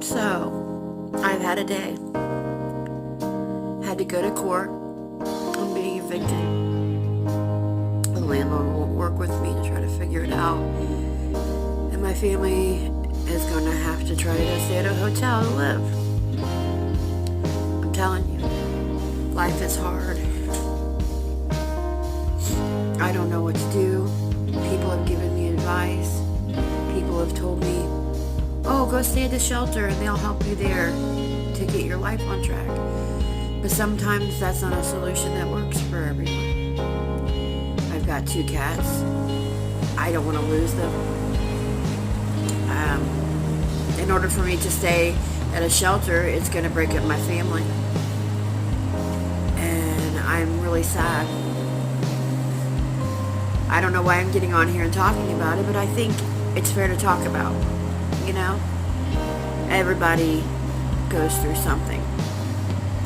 So, I've had a day. Had to go to court. I'm being evicted. The landlord won't work with me to try to figure it out. And my family is going to have to try to go stay at a hotel to live. I'm telling you, life is hard. I don't know what to do. People have given me advice. People have told me, oh, go stay at the shelter and they'll help you there to get your life on track. But sometimes that's not a solution that works for everyone. I've got 2 cats. I don't want to lose them. In order for me to stay at a shelter, it's going to break up my family. And I'm really sad. I don't know why I'm getting on here and talking about it, but I think it's fair to talk about. You know? Everybody goes through something.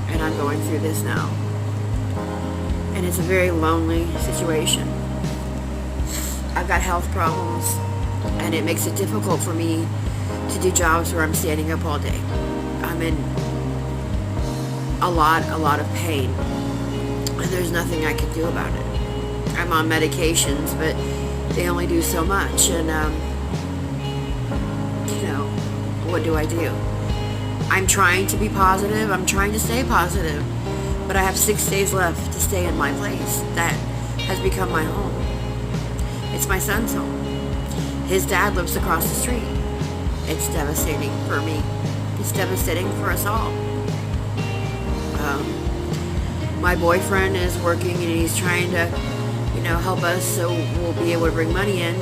And I'm going through this now. And it's a very lonely situation. I've got health problems, and it makes it difficult for me to do jobs where I'm standing up all day. I'm in a lot of pain, and there's nothing I can do about it. I'm on medications, but they only do so much, and what do I do? I'm trying to be positive. I'm trying to stay positive, but I have 6 days left to stay in my place that has become my home. It's my son's home. His dad lives across the street. It's devastating for me. It's devastating for us all. My boyfriend is working and he's trying to, help us so we'll be able to bring money in.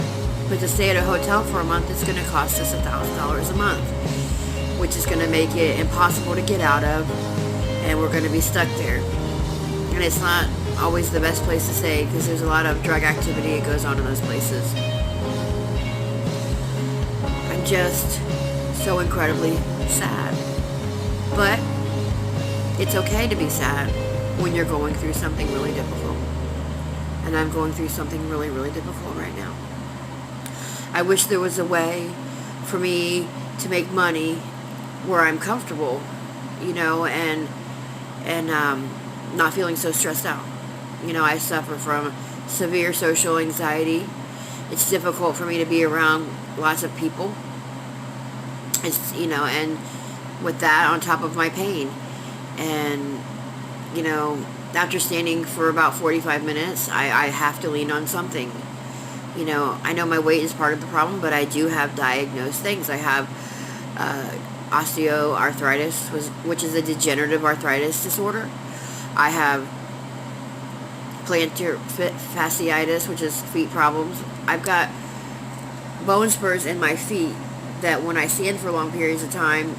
But to stay at a hotel for a month, it's going to cost us $1,000 a month, which is going to make it impossible to get out of, and we're going to be stuck there. And it's not always the best place to stay because there's a lot of drug activity that goes on in those places. I'm just so incredibly sad. But it's okay to be sad when you're going through something really difficult. And I'm going through something really, really difficult right now. I wish there was a way for me to make money where I'm comfortable, and not feeling so stressed out. I suffer from severe social anxiety. It's difficult for me to be around lots of people. It's, and with that on top of my pain. And, after standing for about 45 minutes, I have to lean on something. I know my weight is part of the problem, but I do have diagnosed things. I have osteoarthritis, which is a degenerative arthritis disorder. I have plantar fasciitis, which is feet problems. I've got bone spurs in my feet that when I stand for long periods of time,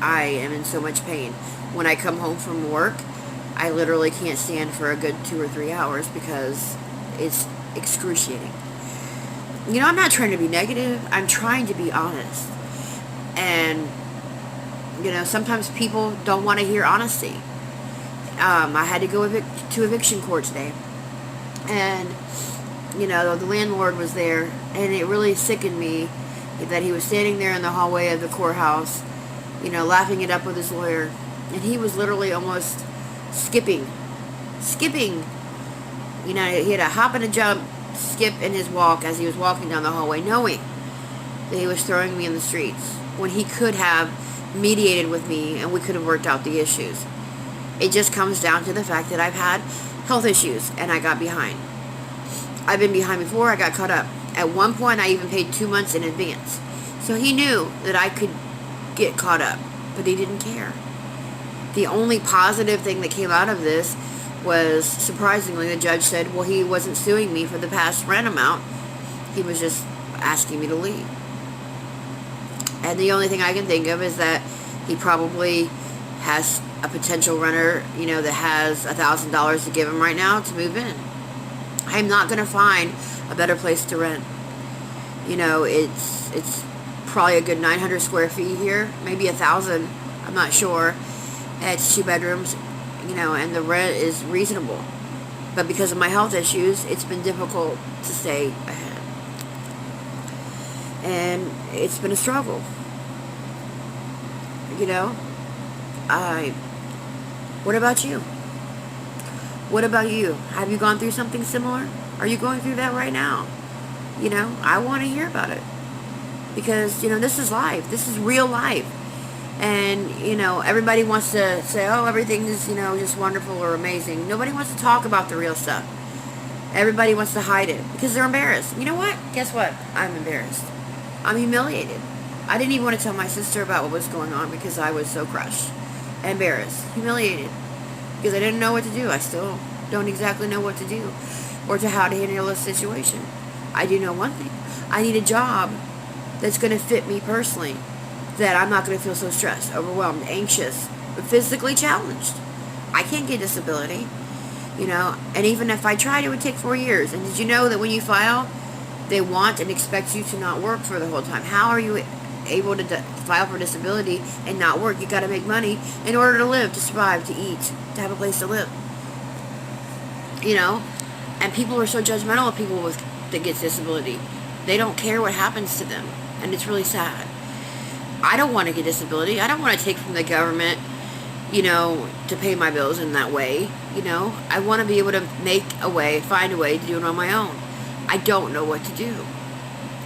I am in so much pain. When I come home from work, I literally can't stand for a good 2 or 3 hours because it's excruciating. I'm not trying to be negative. I'm trying to be honest. And, sometimes people don't want to hear honesty. I had to go to eviction court today. And, the landlord was there. And it really sickened me that he was standing there in the hallway of the courthouse, laughing it up with his lawyer. And he was literally almost skipping. He had a hop and a jump, skip in his walk as he was walking down the hallway, knowing that he was throwing me in the streets when he could have mediated with me and we could have worked out the issues. It just comes down to the fact that I've had health issues and I got behind. I've been behind before, I got caught up. At one point, I even paid 2 months in advance. So he knew that I could get caught up, but he didn't care. The only positive thing that came out of this was, surprisingly, the judge said, well, he wasn't suing me for the past rent amount. He was just asking me to leave. And the only thing I can think of is that he probably has a potential renter, that has $1,000 to give him right now to move in. I'm not going to find a better place to rent. It's probably a good 900 square feet here, maybe 1,000, I'm not sure. It's 2 bedrooms, and the rent is reasonable. But because of my health issues, it's been difficult to stay ahead. And it's been a struggle. You know, I. What about you? What about you? Have you gone through something similar? Are you going through that right now? You know, I want to hear about it. Because, you know, this is life. This is real life. And, you know, everybody wants to say, oh, everything is, you know, just wonderful or amazing. Nobody wants to talk about the real stuff. Everybody wants to hide it because they're embarrassed. You know what? Guess what? I'm embarrassed. I'm humiliated. I didn't even want to tell my sister about what was going on because I was so crushed, embarrassed, humiliated, because I didn't know what to do. I still don't exactly know what to do or to how to handle a situation. I do know one thing. I need a job that's going to fit me personally, that I'm not going to feel so stressed, overwhelmed, anxious, but physically challenged. I can't get disability, you know, and even if I tried, it would take 4 years. And did you know that when you file, they want and expect you to not work for the whole time? How are you able to file for disability and not work? You got to make money in order to live, to survive, to eat, to have a place to live. You know, and people are so judgmental of people that gets disability. They don't care what happens to them, and it's really sad. I don't want to get disability. I don't want to take from the government, you know, to pay my bills in that way. You know, I want to be able to find a way to do it on my own. I don't know what to do.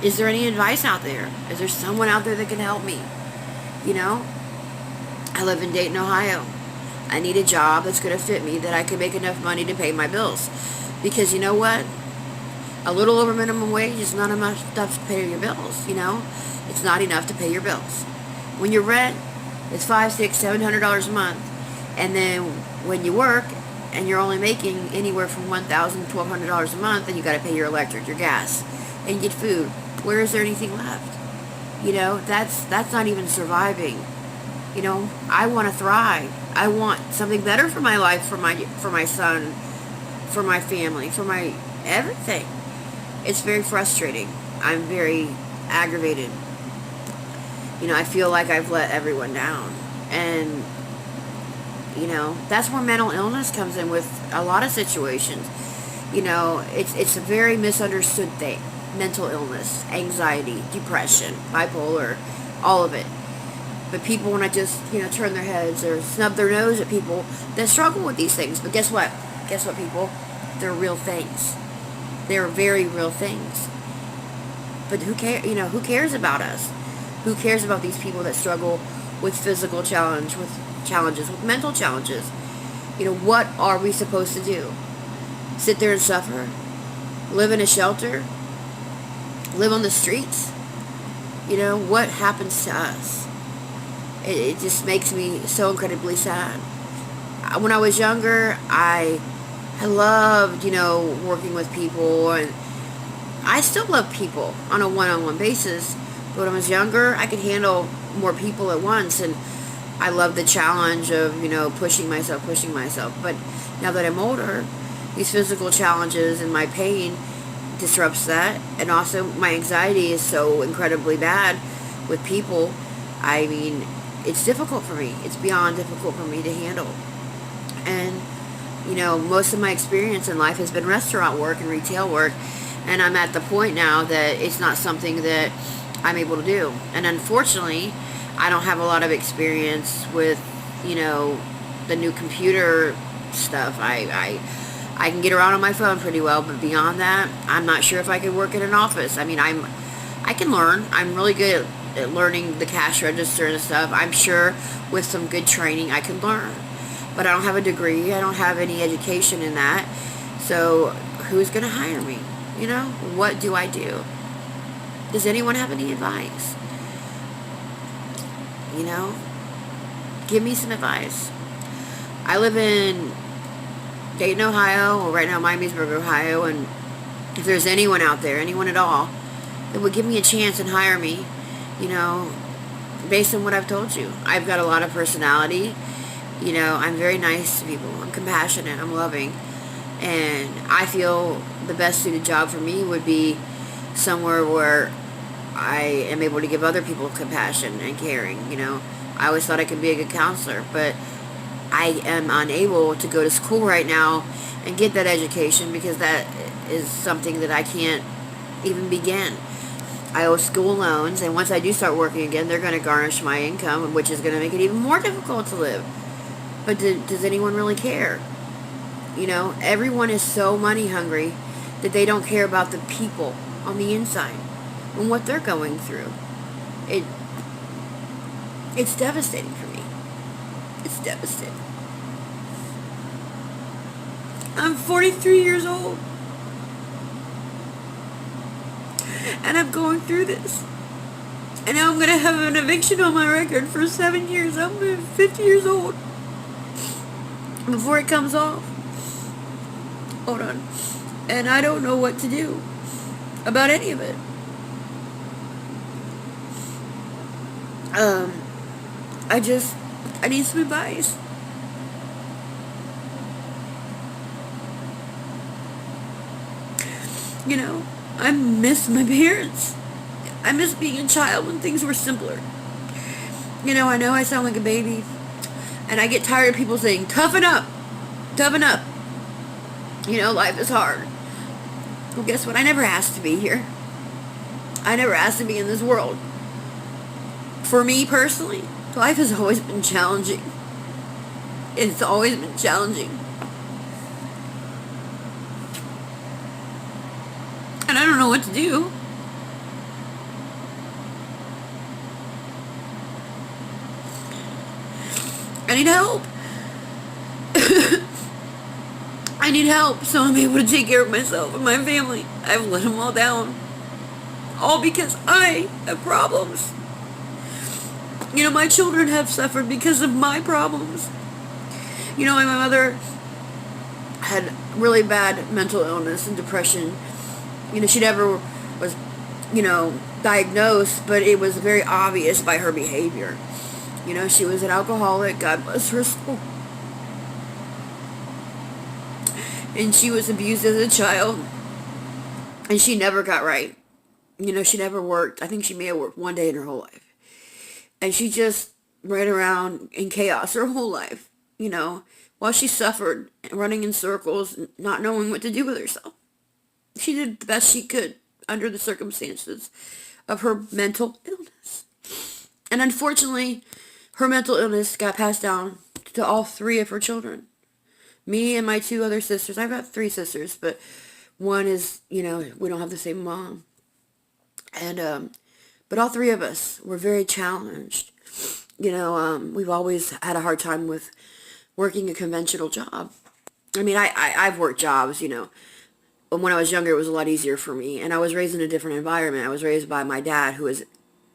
Is there any advice out there? Is there someone out there that can help me? You know, I live in Dayton, Ohio. I need a job that's going to fit me, that I can make enough money to pay my bills. Because you know what? A little over minimum wage is not enough stuff to pay your bills, you know? It's not enough to pay your bills. When your rent is $500, $600, $700 a month, and then when you work and you're only making anywhere from $1,000 to $1,200 a month, and you got to pay your electric, your gas, and you get food, where is there anything left? You know, that's not even surviving. You know, I want to thrive. I want something better for my life, for my son, for my family, for my everything. It's very frustrating. I'm very aggravated. You know, I feel like I've let everyone down. And, you know, that's where mental illness comes in with a lot of situations. You know, it's a very misunderstood thing. Mental illness, anxiety, depression, bipolar, all of it. But people want to just, you know, turn their heads or snub their nose at people that struggle with these things. But guess what? Guess what, people? They're real things. They're very real things. But who cares? You know, who cares about us? Who cares about these people that struggle with physical challenges, with mental challenges? You know, what are we supposed to do? Sit there and suffer? Live in a shelter? Live on the streets? You know, what happens to us? It just makes me so incredibly sad. When I was younger, I loved, you know, working with people, and I still love people on a one-on-one basis. But when I was younger, I could handle more people at once, and I love the challenge of, you know, pushing myself. But now that I'm older, these physical challenges and my pain disrupts that, and also my anxiety is so incredibly bad with people. I mean, it's difficult for me. It's beyond difficult for me to handle. And, you know, most of my experience in life has been restaurant work and retail work, and I'm at the point now that it's not something that I'm able to do. And unfortunately, I don't have a lot of experience with, you know, the new computer stuff. I can get around on my phone pretty well, but beyond that, I'm not sure if I could work in an office. I mean, I can learn. I'm really good at learning the cash register and stuff. I'm sure with some good training I can learn. But I don't have a degree. I don't have any education in that. So who's going to hire me? You know, what do I do? Does anyone have any advice? You know, give me some advice. I live in Dayton, Ohio, or right now Miamisburg, Ohio, and if there's anyone out there, anyone at all, that would give me a chance and hire me, you know, based on what I've told you. I've got a lot of personality. You know, I'm very nice to people. I'm compassionate. I'm loving. And I feel the best suited job for me would be somewhere where I am able to give other people compassion and caring, you know. I always thought I could be a good counselor, but I am unable to go to school right now and get that education because that is something that I can't even begin. I owe school loans, and once I do start working again, they're going to garnish my income, which is going to make it even more difficult to live. But does anyone really care? You know, everyone is so money hungry that they don't care about the people on the inside and what they're going through. It's devastating for me. It's devastating. I'm 43 years old. And I'm going through this. And now I'm going to have an eviction on my record for 7 years. I'm 50 years old. Before it comes off. Hold on. And I don't know what to do about any of it. I need some advice. You know, I miss my parents. I miss being a child when things were simpler. You know I sound like a baby. And I get tired of people saying, toughen up. Toughen up. You know, life is hard. Well, guess what? I never asked to be here. I never asked to be in this world. For me personally, life has always been challenging. It's always been challenging. And I don't know what to do. I need help. I need help so I'm able to take care of myself and my family. I've let them all down. All because I have problems. You know, my children have suffered because of my problems. You know, my mother had really bad mental illness and depression. You know, she never was, diagnosed, but it was very obvious by her behavior. You know, she was an alcoholic, God bless her soul. And she was abused as a child. And she never got right. You know, she never worked. I think she may have worked one day in her whole life. And she just ran around in chaos her whole life, you know, while she suffered, running in circles, not knowing what to do with herself. She did the best she could under the circumstances of her mental illness. And unfortunately, her mental illness got passed down to all three of her children. Me and my two other sisters. I've got three sisters, but one is, we don't have the same mom. And, but all three of us were very challenged. We've always had a hard time with working a conventional job. I mean, I've worked jobs, but when I was younger, it was a lot easier for me. And I was raised in a different environment. I was raised by my dad, who was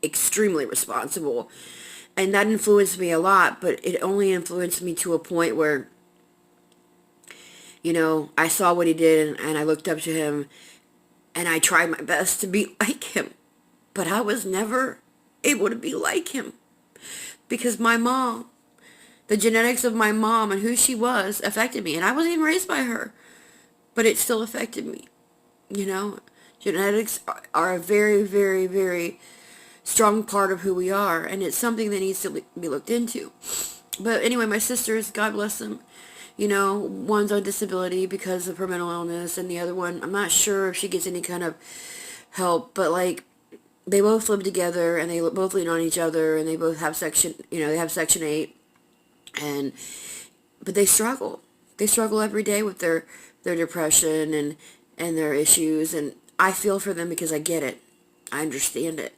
extremely responsible. And that influenced me a lot, but it only influenced me to a point where, I saw what he did and I looked up to him and I tried my best to be like him. But I was never able to be like him because my mom, the genetics of my mom and who she was affected me. And I wasn't even raised by her, but it still affected me. Genetics are a very, very, very strong part of who we are. And it's something that needs to be looked into. But anyway, my sisters, God bless them. One's on disability because of her mental illness, and the other one, I'm not sure if she gets any kind of help, but they both live together, and they both lean on each other, and they both have Section 8, but they struggle. They struggle every day with their depression and their issues, and I feel for them because I get it. I understand it.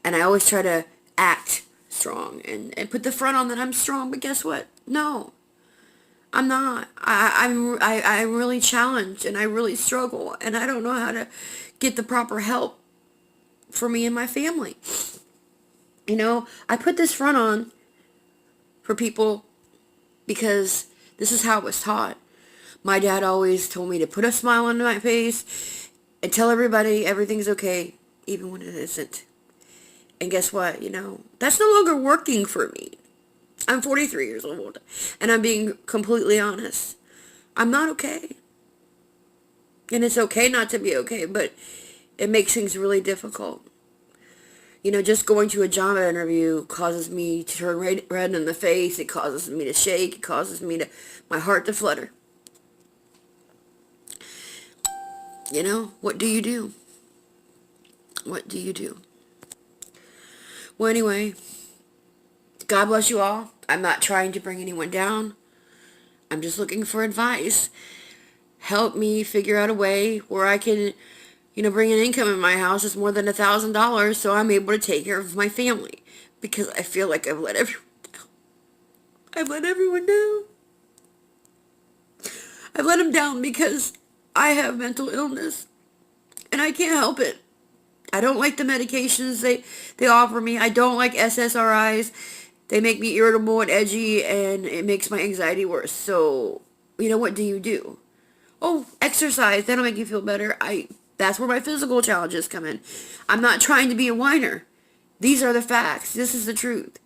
And I always try to act strong and put the front on that I'm strong, but guess what? No. I'm not. I'm really challenged and I really struggle and I don't know how to get the proper help for me and my family. I put this front on for people because this is how it was taught. My dad always told me to put a smile on my face and tell everybody everything's okay, even when it isn't. And guess what? That's no longer working for me. I'm 43 years old, and I'm being completely honest. I'm not okay. And it's okay not to be okay, but it makes things really difficult. Just going to a job interview causes me to turn red in the face. It causes me to shake. It causes my heart to flutter. What do you do? What do you do? Well, anyway, God bless you all. I'm not trying to bring anyone down. I'm just looking for advice. Help me figure out a way where I can, bring an income in my house that's more than $1,000 so I'm able to take care of my family. Because I feel like I've let everyone down. I've let everyone down. I've let them down because I have mental illness and I can't help it. I don't like the medications they offer me. I don't like SSRIs. They make me irritable and edgy, and it makes my anxiety worse. So, what do you do? Oh, exercise. That'll make you feel better. That's where my physical challenges come in. I'm not trying to be a whiner. These are the facts. This is the truth.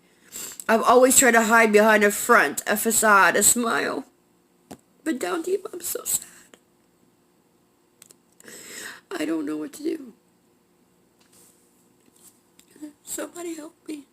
I've always tried to hide behind a front, a facade, a smile. But down deep, I'm so sad. I don't know what to do. Somebody help me.